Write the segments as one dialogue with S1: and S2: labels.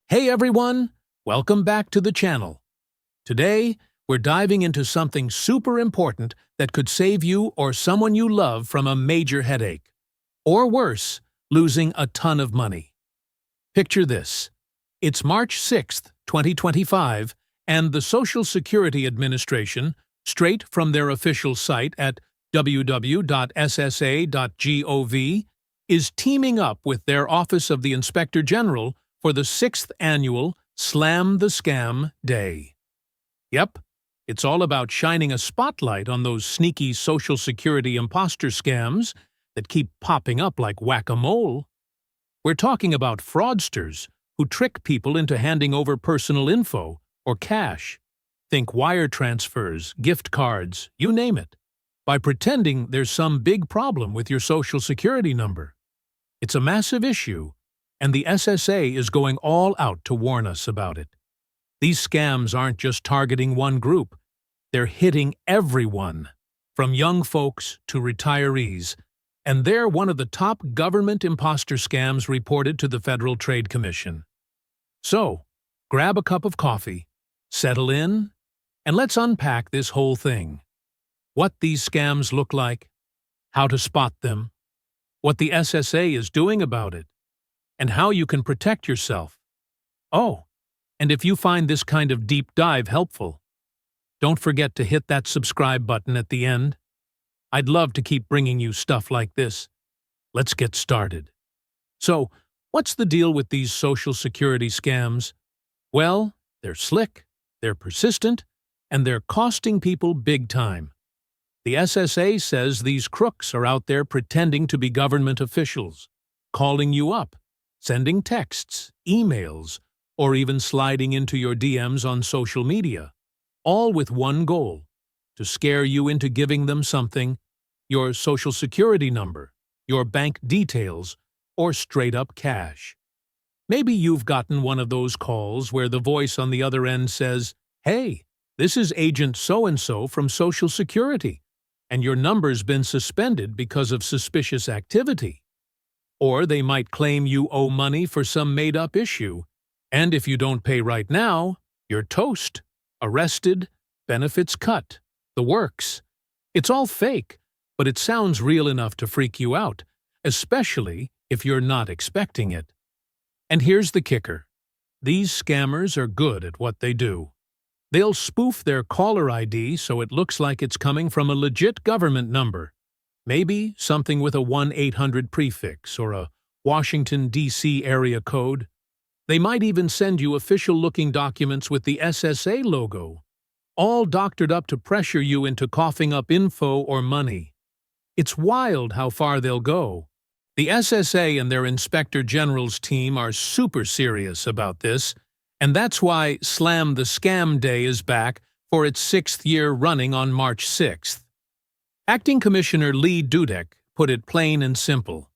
S1: Hey everyone, welcome back to the channel. Today, we're diving into something super important that could save you or someone you love from a major headache. Or worse, losing a ton of money. Picture this. It's March 6th, 2025, and the Social Security Administration, straight from their official site at www.ssa.gov, is teaming up with their Office of the Inspector General for the 6th annual Slam the Scam Day. Yep, it's all about shining a spotlight on those sneaky Social Security imposter scams that keep popping up like whack-a-mole. We're talking about fraudsters who trick people into handing over personal info or cash. Think wire transfers, gift cards, you name it, by pretending there's some big problem with your Social Security number. It's a massive issue, and the SSA is going all out to warn us about it. These scams aren't just targeting one group, they're hitting everyone, from young folks to retirees, and they're one of the top government imposter scams reported to the Federal Trade Commission. So, grab a cup of coffee, settle in, and let's unpack this whole thing. What these scams look like, how to spot them, what the SSA is doing about it, and how you can protect yourself. Oh, and if you find this kind of deep dive helpful, don't forget to hit that subscribe button at the end. I'd love to keep bringing you stuff like this. Let's get started. So, what's the deal with these Social Security scams? Well, they're slick, they're persistent, and they're costing people big time. The SSA says these crooks are out there pretending to be government officials, calling you up, sending texts, emails, or even sliding into your DMs on social media, all with one goal: to scare you into giving them something, your Social Security number, your bank details, or straight-up cash. Maybe you've gotten one of those calls where the voice on the other end says, "Hey, this is Agent so-and-so from Social Security, and your number's been suspended because of suspicious activity." Or they might claim you owe money for some made-up issue, and if you don't pay right now, you're toast, arrested, benefits cut, the works. It's all fake, but it sounds real enough to freak you out, especially if you're not expecting it. And here's the kicker. These scammers are good at what they do. They'll spoof their caller ID so it looks like it's coming from a legit government number. Maybe something with a 1-800 prefix or a Washington, D.C. area code. They might even send you official-looking documents with the SSA logo, all doctored up to pressure you into coughing up info or money. It's wild how far they'll go. The SSA and their Inspector General's team are super serious about this, and that's why Slam the Scam Day is back for its 6th year running on March 6th. Acting Commissioner Lee Dudek put it plain and simple.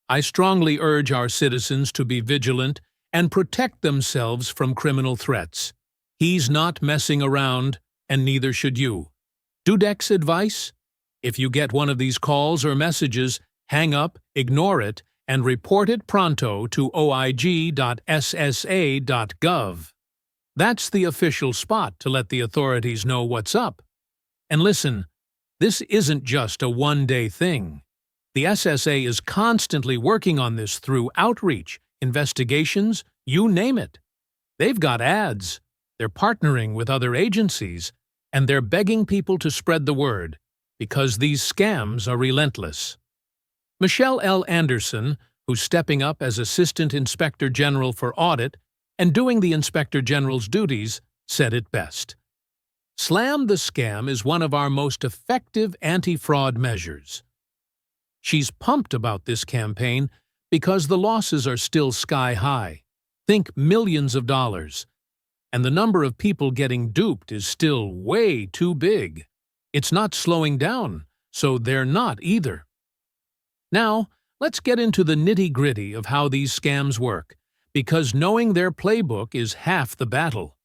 S1: "I strongly urge our citizens to be vigilant and protect themselves from criminal threats. He's not messing around, and neither should you." Dudek's advice? If you get one of these calls or messages, hang up, ignore it, and report it pronto to oig.ssa.gov. That's the official spot to let the authorities know what's up. And listen, this isn't just a one-day thing. The SSA is constantly working on this through outreach, investigations, you name it. They've got ads, they're partnering with other agencies, and they're begging people to spread the word, because these scams are relentless. Michelle L. Anderson, who's stepping up as Assistant Inspector General for Audit and doing the Inspector General's duties, said it best. Slam the Scam is one of our most effective anti-fraud measures. She's pumped about this campaign because the losses are still sky high. Think millions of dollars. And the number of people getting duped is still way too big. It's not slowing down, so they're not either. Now, let's get into the nitty-gritty of how these scams work, because knowing their playbook is half the battle.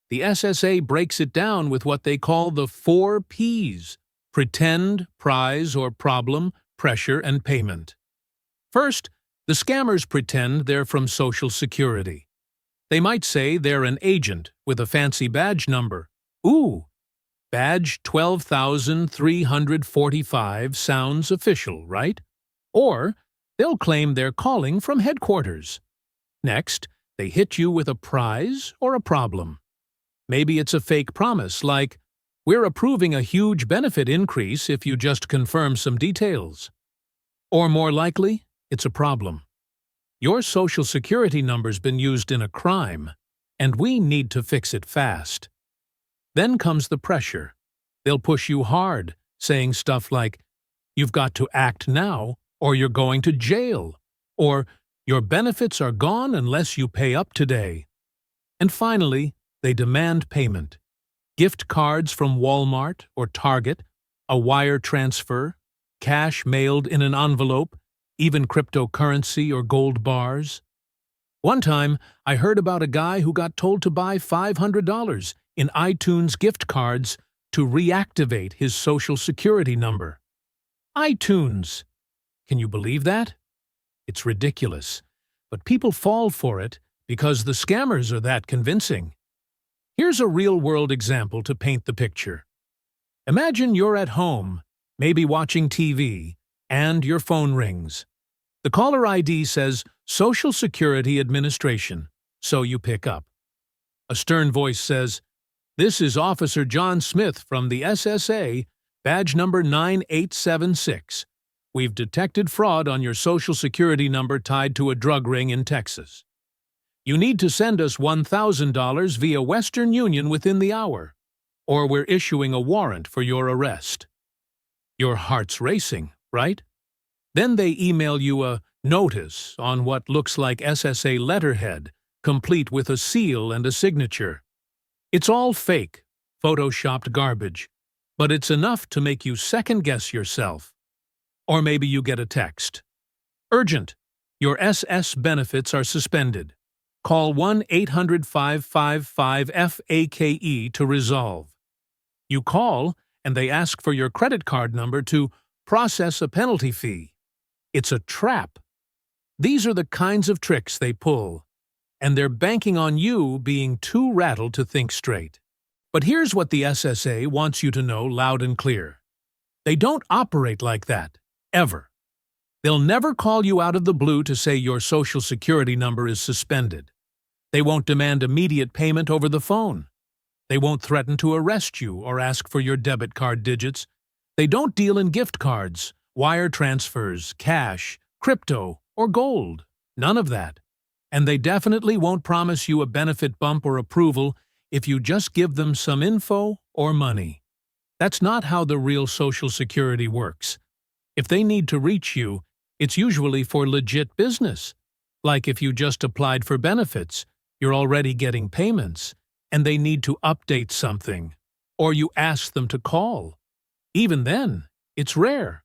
S1: The SSA breaks it down with what they call the 4 Ps: pretend, prize or problem, pressure, and payment. First, the scammers pretend they're from Social Security. They might say they're an agent with a fancy badge number. Ooh, badge 12,345 sounds official, right? Or they'll claim they're calling from headquarters. Next, they hit you with a prize or a problem. Maybe it's a fake promise like, "We're approving a huge benefit increase if you just confirm some details." Or more likely, it's a problem. Your social security number's been used in a crime, and we need to fix it fast. Then comes the pressure. They'll push you hard, saying stuff like, "You've got to act now, or you're going to jail," or "Your benefits are gone unless you pay up today." And finally, they demand payment. Gift cards from Walmart or Target, a wire transfer, cash mailed in an envelope, even cryptocurrency or gold bars. One time, I heard about a guy who got told to buy $500 in iTunes gift cards to reactivate his social security number. iTunes! Can you believe that? It's ridiculous, but people fall for it because the scammers are that convincing. Here's a real-world example to paint the picture. Imagine you're at home, maybe watching TV, and your phone rings. The caller ID says Social Security Administration, so you pick up. A stern voice says, "This is Officer John Smith from the SSA, badge number 9876. We've detected fraud on your Social Security number tied to a drug ring in Texas. You need to send us $1,000 via Western Union within the hour, or we're issuing a warrant for your arrest." Your heart's racing, right? Then they email you a notice on what looks like SSA letterhead, complete with a seal and a signature. It's all fake, photoshopped garbage, but it's enough to make you second-guess yourself. Or maybe you get a text. "Urgent! Your SS benefits are suspended. Call 1-800-555-FAKE to resolve." You call, and they ask for your credit card number to process a penalty fee. It's a trap. These are the kinds of tricks they pull, and they're banking on you being too rattled to think straight. But here's what the SSA wants you to know loud and clear. They don't operate like that, ever. They'll never call you out of the blue to say your Social Security number is suspended. They won't demand immediate payment over the phone. They won't threaten to arrest you or ask for your debit card digits. They don't deal in gift cards, wire transfers, cash, crypto, or gold. None of that. And they definitely won't promise you a benefit bump or approval if you just give them some info or money. That's not how the real Social Security works. If they need to reach you, it's usually for legit business. Like if you just applied for benefits, you're already getting payments, and they need to update something, or you ask them to call. Even then, it's rare.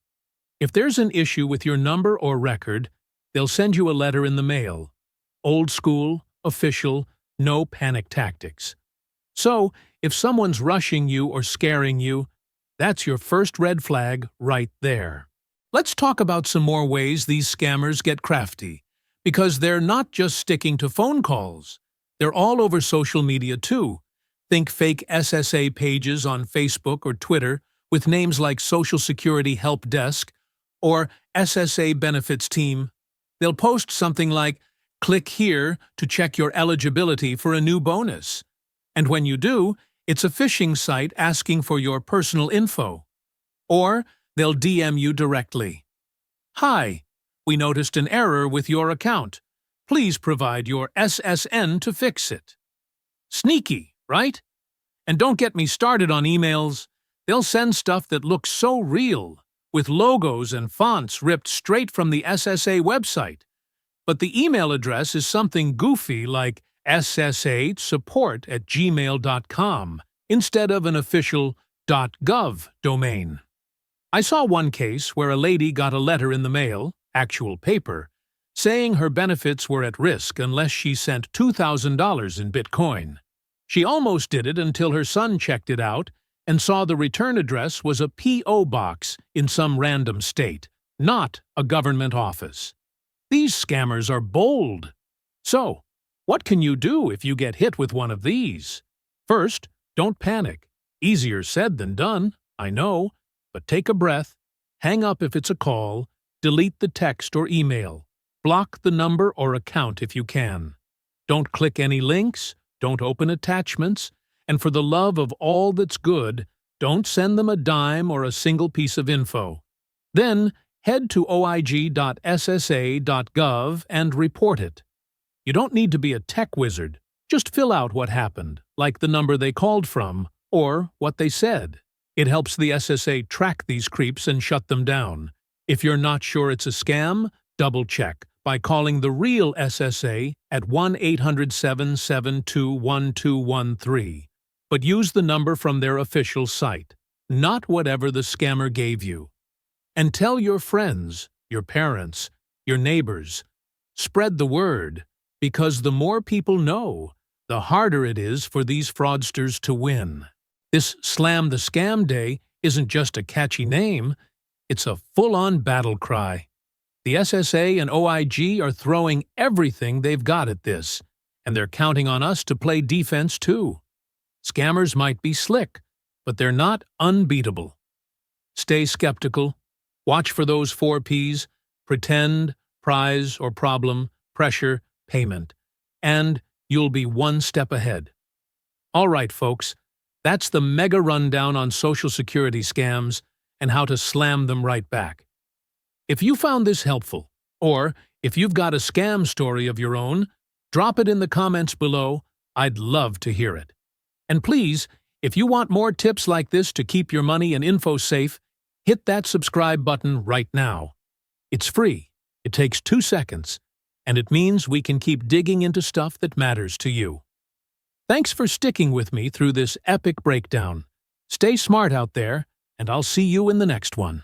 S1: If there's an issue with your number or record, they'll send you a letter in the mail. Old school, official, no panic tactics. So, if someone's rushing you or scaring you, that's your first red flag right there. Let's talk about some more ways these scammers get crafty, because they're not just sticking to phone calls. They're all over social media too. Think fake SSA pages on Facebook or Twitter with names like Social Security Help Desk or SSA Benefits Team. They'll post something like, "Click here to check your eligibility for a new bonus." And when you do, it's a phishing site asking for your personal info. Or they'll DM you directly. "Hi, we noticed an error with your account. Please provide your SSN to fix it." Sneaky, right? And don't get me started on emails. They'll send stuff that looks so real, with logos and fonts ripped straight from the SSA website. But the email address is something goofy like ssa support@gmail.com instead of an official .gov domain. I saw one case where a lady got a letter in the mail, actual paper, saying her benefits were at risk unless she sent $2,000 in Bitcoin. She almost did it until her son checked it out and saw the return address was a P.O. box in some random state, not a government office. These scammers are bold. So, What can you do if you get hit with one of these? First, don't panic. Easier said than done, I know, but take a breath, hang up if it's a call, delete the text or email, block the number or account if you can. Don't click any links, don't open attachments, and for the love of all that's good, don't send them a dime or a single piece of info. Then, head to oig.ssa.gov and report it. You don't need to be a tech wizard. Just fill out what happened, like the number they called from, or what they said. It helps the SSA track these creeps and shut them down. If you're not sure it's a scam, double-check by calling the real SSA at 1-800-772-1213. But use the number from their official site, not whatever the scammer gave you. And tell your friends, your parents, your neighbors. Spread the word, because the more people know, the harder it is for these fraudsters to win. This Slam the Scam Day isn't just a catchy name, it's a full-on battle cry. The SSA and OIG are throwing everything they've got at this, and they're counting on us to play defense too. Scammers might be slick, but they're not unbeatable. Stay skeptical. Watch for those 4 Ps: pretend, prize or problem, pressure, payment, and you'll be one step ahead. All right, folks, that's the mega rundown on Social Security scams and how to slam them right back. If you found this helpful, or if you've got a scam story of your own, drop it in the comments below. I'd love to hear it. And please, if you want more tips like this to keep your money and info safe, hit that subscribe button right now. It's free, it takes 2 seconds, and it means we can keep digging into stuff that matters to you. Thanks for sticking with me through this epic breakdown. Stay smart out there, and I'll see you in the next one.